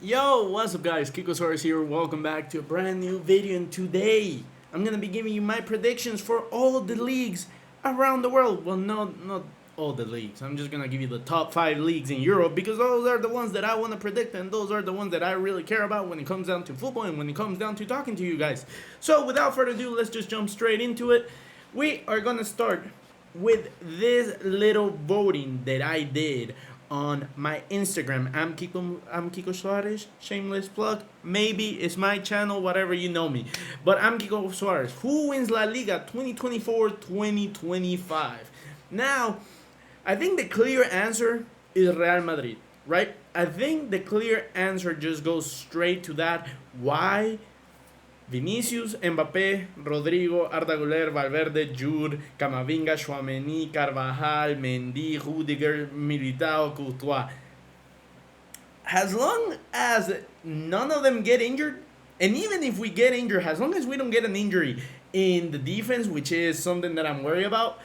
Yo, what's up guys, Kikosaurus here, welcome back to a brand new video, and today I'm gonna be giving you my predictions for all the leagues around the world. Well, not all the leagues, I'm just gonna give you the top 5 leagues in Europe because those are the ones that I want to predict and those are the ones that I really care about when it comes down to football and when it comes down to talking to you guys. So without further ado, let's just jump straight into it. We are gonna start with this little voting that I did on my Instagram. I'm Kiko Suarez, shameless plug. Maybe it's my channel, whatever, you know me. But I'm Kiko Suarez. Who wins La Liga 2024-2025? Now, I think the clear answer is Real Madrid, right? I think the clear answer just goes straight to that. Why? Vinicius, Mbappé, Rodrigo, Arda Güler, Valverde, Jude, Camavinga, Tchouaméni, Carvajal, Mendy, Rudiger, Militao, Courtois. As long as none of them get injured, and even if we get injured, as long as we don't get an injury in the defense, which is something that I'm worried about,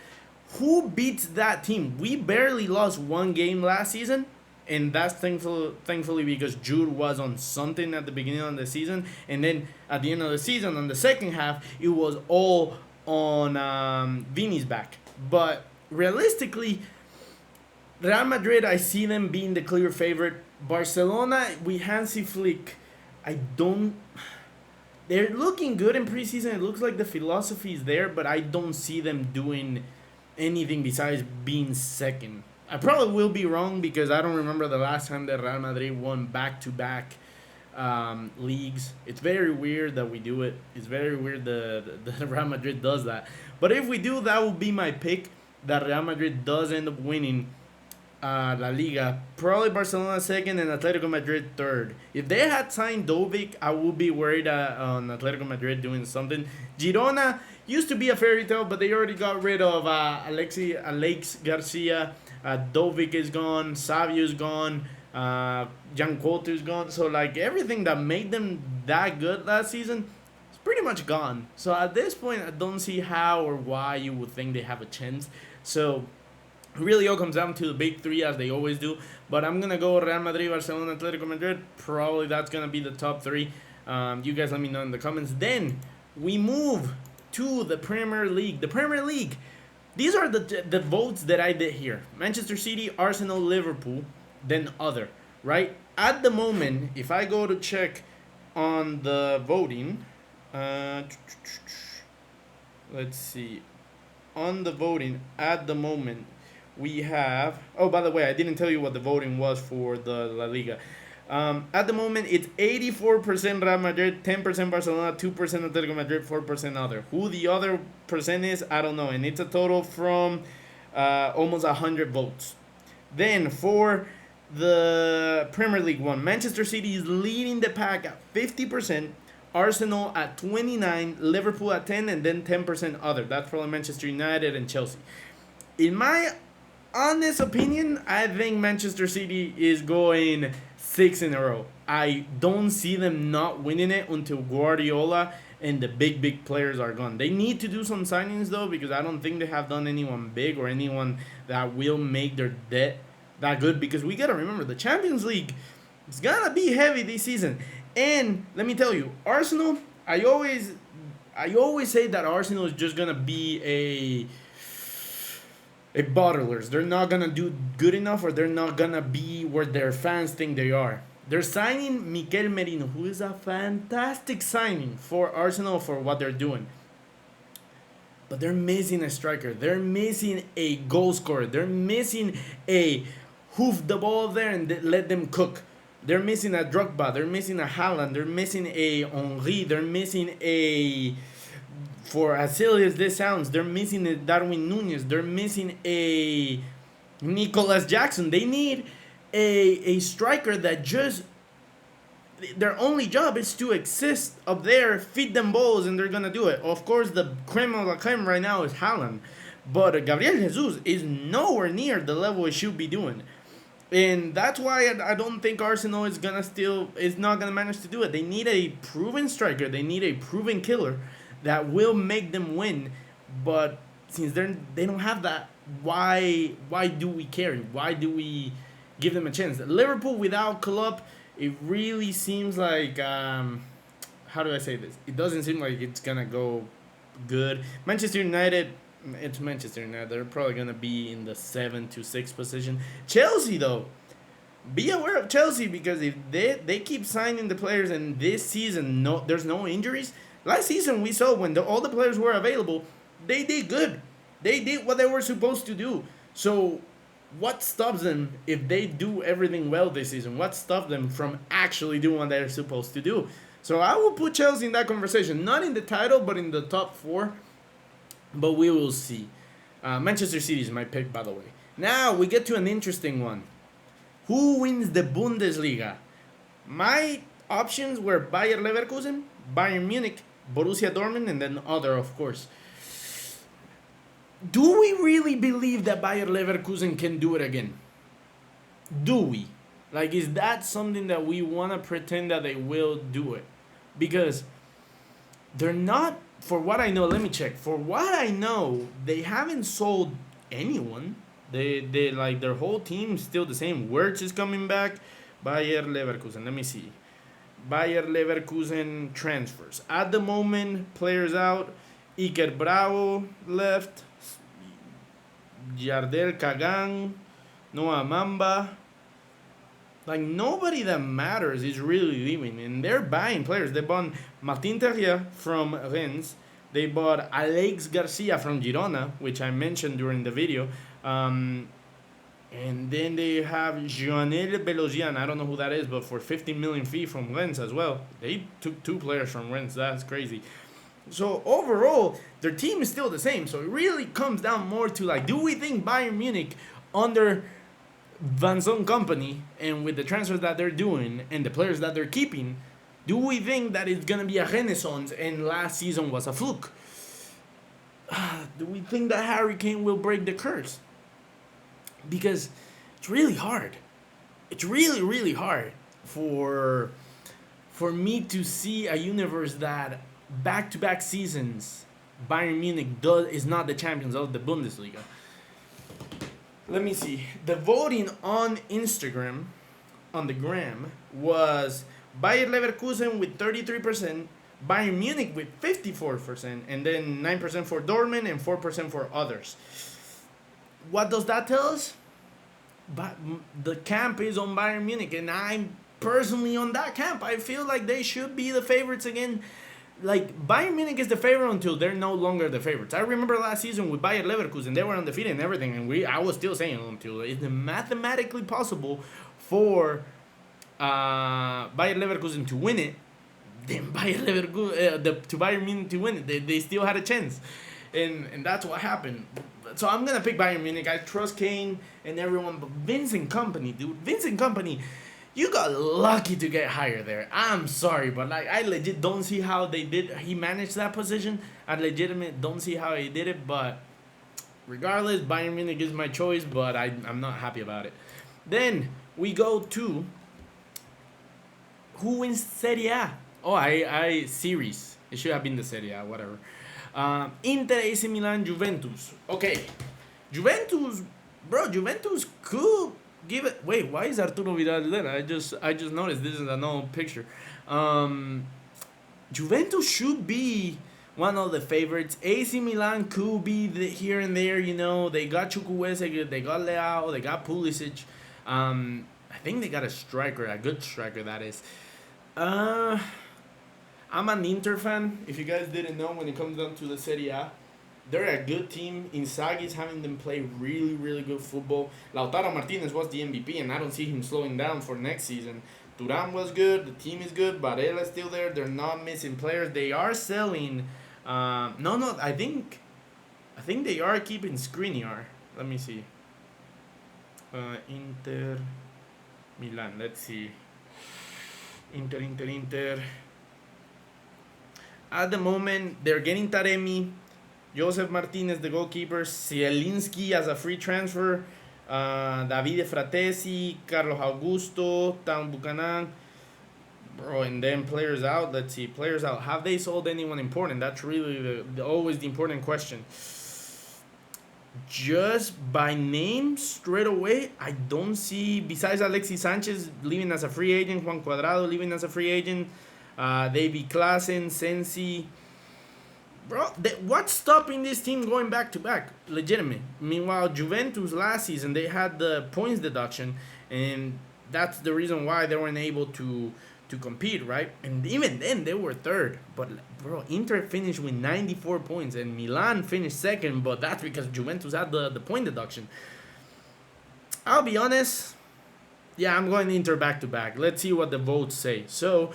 who beats that team? We barely lost one game last season. And that's thankfully because Jude was on something at the beginning of the season. And then at the end of the season, on the second half, it was all on Vini's back. But realistically, Real Madrid, I see them being the clear favorite. Barcelona, with Hansi Flick, they're looking good in preseason. It looks like the philosophy is there, but I don't see them doing anything besides being second. I probably will be wrong because I don't remember the last time that Real Madrid won back-to-back leagues. It's very weird that we do it. It's very weird that Real Madrid does that. But if we do, that will be my pick, that Real Madrid does end up winning La Liga. Probably Barcelona second and Atletico Madrid third. If they had signed Dovic, I would be worried on Atletico Madrid doing something. Girona used to be a fairy tale, but they already got rid of Alex Garcia. Dovic is gone, Savio is gone, Jan Couto is gone. So, like, everything that made them that good last season is pretty much gone. So, at this point, I don't see how or why you would think they have a chance. So, it really all comes down to the big three, as they always do. But I'm going to go Real Madrid, Barcelona, Atletico Madrid. Probably that's going to be the top three. You guys let me know in the comments. Then, we move to the Premier League. The Premier League. These are the votes that I did here. Manchester City, Arsenal, Liverpool, then other, right? At the moment, if I go to check on the voting, let's see. On the voting, at the moment, we have... Oh, by the way, I didn't tell you what the voting was for the La Liga. At the moment, it's 84% Real Madrid, 10% Barcelona, 2% Atletico Madrid, 4% other. Who the other percent is, I don't know. And it's a total from almost 100 votes. Then, for the Premier League one, Manchester City is leading the pack at 50%, Arsenal at 29%, Liverpool at 10%, and then 10% other. That's probably Manchester United and Chelsea. In my honest opinion, I think Manchester City is going 6 in a row. I don't see them not winning it until Guardiola and the big players are gone. They need to do some signings though, because I don't think they have done anyone big or anyone that will make their debt that good, because we gotta remember the Champions League is gonna be heavy this season. And let me tell you, Arsenal, I always say that Arsenal is just gonna be a bottlers. They're not gonna do good enough, or they're not gonna be where their fans think they are. They're signing Mikel Merino, who is a fantastic signing for Arsenal for what they're doing. But they're missing a striker. They're missing a goal scorer. They're missing a hoof the ball there and let them cook. They're missing a Drogba. They're missing a Haaland. They're missing a Henry. They're missing a... For as silly as this sounds, they're missing a Darwin Nunez. They're missing a Nicolas Jackson. They need a striker that just... Their only job is to exist up there, feed them balls, and they're going to do it. Of course, the creme of la creme right now is Haaland. But Gabriel Jesus is nowhere near the level it should be doing. And that's why I don't think Arsenal is not going to manage to do it. They need a proven striker. They need a proven killer that will make them win. But since they don't have that, why do we care? Why do we give them a chance? Liverpool without Klopp it really seems like how do I say this? It doesn't seem like it's gonna go good. Manchester United, it's Manchester United. They're probably gonna be in the 7 to 6 position. Chelsea though, be aware of Chelsea because if they keep signing the players and this season there's no injuries. Last season we saw when all the players were available, they did good. They did what they were supposed to do. So what stops them if they do everything well this season? What stops them from actually doing what they're supposed to do? So I will put Chelsea in that conversation, not in the title, but in the top 4. But we will see. Manchester City is my pick, by the way. Now we get to an interesting one. Who wins the Bundesliga? My options were Bayer Leverkusen, Bayern Munich, Borussia Dortmund, and then other, of course. Do we really believe that Bayer Leverkusen can do it again? Do we? Like, is that something that we want to pretend that they will do it? Because they're not, for what I know, let me check. For what I know, they haven't sold anyone. They like their whole team's still the same. Wirtz is coming back. Bayer Leverkusen. Let me see. Bayer Leverkusen transfers. At the moment, players out. Iker Bravo left. Yardel Kagan. Noah Mamba. Like, nobody that matters is really leaving. And they're buying players. They bought Martin Terrier from Rennes. They bought Alex Garcia from Girona, which I mentioned during the video. And then they have Joanel Belosian. I don't know who that is, but for 15 million fee from Rennes as well. They took 2 players from Rennes. That's crazy. So overall, their team is still the same. So it really comes down more to, like, do we think Bayern Munich under Van Zoon company and with the transfers that they're doing and the players that they're keeping, do we think that it's going to be a renaissance and last season was a fluke? Do we think that Harry Kane will break the curse? Because it's really hard. It's really, really hard for me to see a universe that back-to-back seasons Bayern Munich is not the champions of the Bundesliga. Let me see. The voting on Instagram, on the gram, was Bayer Leverkusen with 33%, Bayern Munich with 54%, and then 9% for Dortmund and 4% for others. What does that tell us? But the camp is on Bayern Munich, and I'm personally on that camp. I feel like they should be the favorites again. Like, Bayern Munich is the favorite until they're no longer the favorites. I remember last season with Bayer Leverkusen, they were undefeated and everything, and I was still saying until it's mathematically possible for Bayer Leverkusen to win it, then Bayer Leverkusen to Bayern Munich to win it. They still had a chance, and that's what happened. So I'm gonna pick Bayern Munich. I trust Kane and everyone, but Vincent Kompany, dude, Vincent Kompany. You got lucky to get higher there. I'm sorry, but like, I legit don't see how he managed that position. I legitimate don't see how he did it, but regardless, Bayern Munich is my choice, but I'm not happy about it. Then we go to who wins Serie A? Oh, I series. It should have been the Serie A, whatever. Inter, AC Milan, Juventus. Okay, Juventus could give it. Wait, why is Arturo Vidal there? I just noticed this is an old picture. Juventus should be one of the favorites. AC Milan could be here and there. You know, they got Chukwueze, they got Leao, they got Pulisic. I think they got a striker, a good striker that is. I'm an Inter fan. If you guys didn't know, when it comes down to the Serie A, they're a good team. Inzaghi's having them play really, really good football. Lautaro Martinez was the MVP, and I don't see him slowing down for next season. Thuram was good. The team is good. Barella's still there. They're not missing players. They are selling. I think they are keeping Skriniar. Let me see. Inter Milan. Let's see. Inter. At the moment, they're getting Taremi, Josef Martinez, the goalkeeper, Zielinski as a free transfer, Davide Fratesi, Carlos Augusto, Town Buchanan. Bro, and then players out. Let's see, players out. Have they sold anyone important? That's really always the important question. just by name straight away, I don't see, besides Alexis Sanchez leaving as a free agent, Juan Cuadrado leaving as a free agent, David Klaassen, Sensi. Bro, what's stopping this team going back to back? Legitimate. Meanwhile, Juventus last season, they had the points deduction, and that's the reason why they weren't able to compete, right? And even then, they were third. But, bro, Inter finished with 94 points, and Milan finished second, but that's because Juventus had the point deduction. I'll be honest. Yeah, I'm going Inter back to back. Let's see what the votes say. So,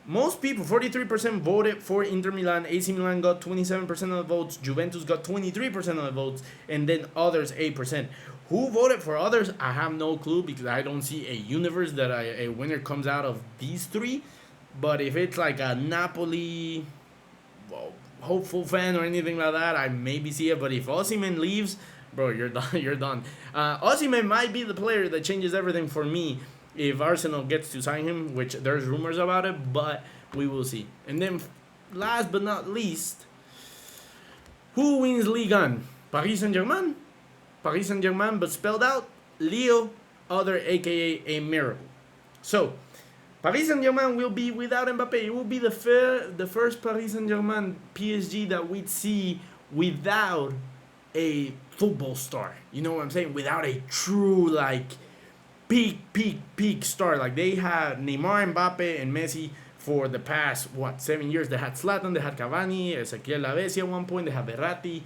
most people, 43% voted for Inter Milan. AC Milan got 27% of the votes. Juventus got 23% of the votes. And then others, 8%. Who voted for others? I have no clue because I don't see a universe that a winner comes out of these three. But if it's like a Napoli hopeful fan or anything like that, I maybe see it. But if Osimhen leaves, bro, you're done. You're done. Osimhen might be the player that changes everything for me if Arsenal gets to sign him, which there's rumors about it, but we will see. And then, last but not least, who wins Liga? Paris Saint-Germain? Paris Saint-Germain, but spelled out, Leo, other aka a miracle. So, Paris Saint-Germain will be without Mbappe. It will be the first Paris Saint-Germain PSG that we'd see without a football star. You know what I'm saying? Without a true, like, peak star. Like, they had Neymar, Mbappe, and Messi for the past 7 years. They had Zlatan, they had Cavani, Ezequiel Lavezzi at one point, they had Verratti.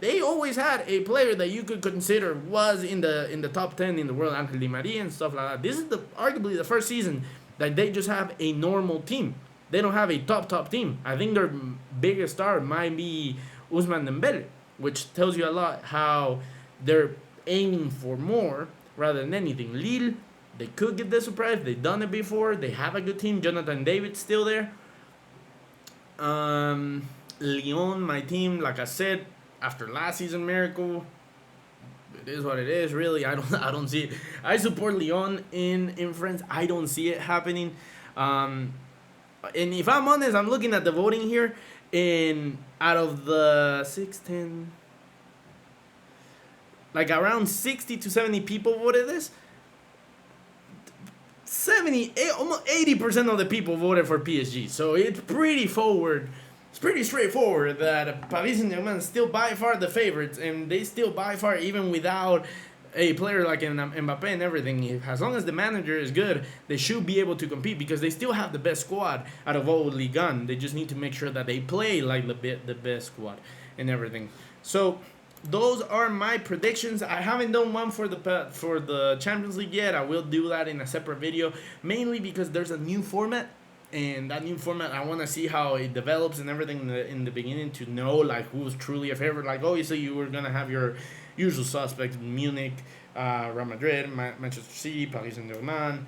They always had a player that you could consider was in the top 10 in the world, Angel Di Maria and stuff like that. This is arguably the first season that they just have a normal team. They don't have a top team. I think their biggest star might be Ousmane Dembele, which tells you a lot how they're aiming for more rather than anything. Lille, they could get the surprise. They've done it before. They have a good team. Jonathan David's still there. Lyon, my team, like I said, after last season miracle, it is what it is. Really, I don't see it. I support Lyon in France. I don't see it happening. And if I'm honest, I'm looking at the voting here, and out of the 610, like around 60 to 70 people voted this. almost 80% of the people voted for PSG. So it's pretty forward. It's pretty straightforward that Paris Saint-Germain is still by far the favorites, and they still by far, even without a player like Mbappe and everything, as long as the manager is good, they should be able to compete because they still have the best squad out of all Liga. They just need to make sure that they play like the best squad and everything. So those are my predictions. I haven't done one for the Champions League yet. I will do that in a separate video, mainly because there's a new format. And that new format, I want to see how it develops and everything in the beginning to know like who's truly a favorite. Like obviously you were gonna have your usual suspects: Munich, Real Madrid, Manchester City, Paris Saint-Germain,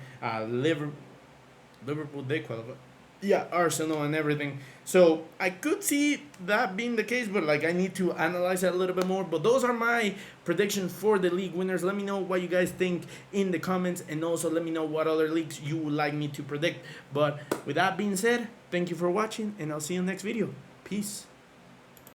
Liverpool, they qualify. Yeah, Arsenal and everything. So I could see that being the case, but like I need to analyze it a little bit more. But those are my predictions for the league winners. Let me know what you guys think in the comments, and also let me know what other leagues you would like me to predict. But with that being said, thank you for watching, and I'll see you in the next video. Peace.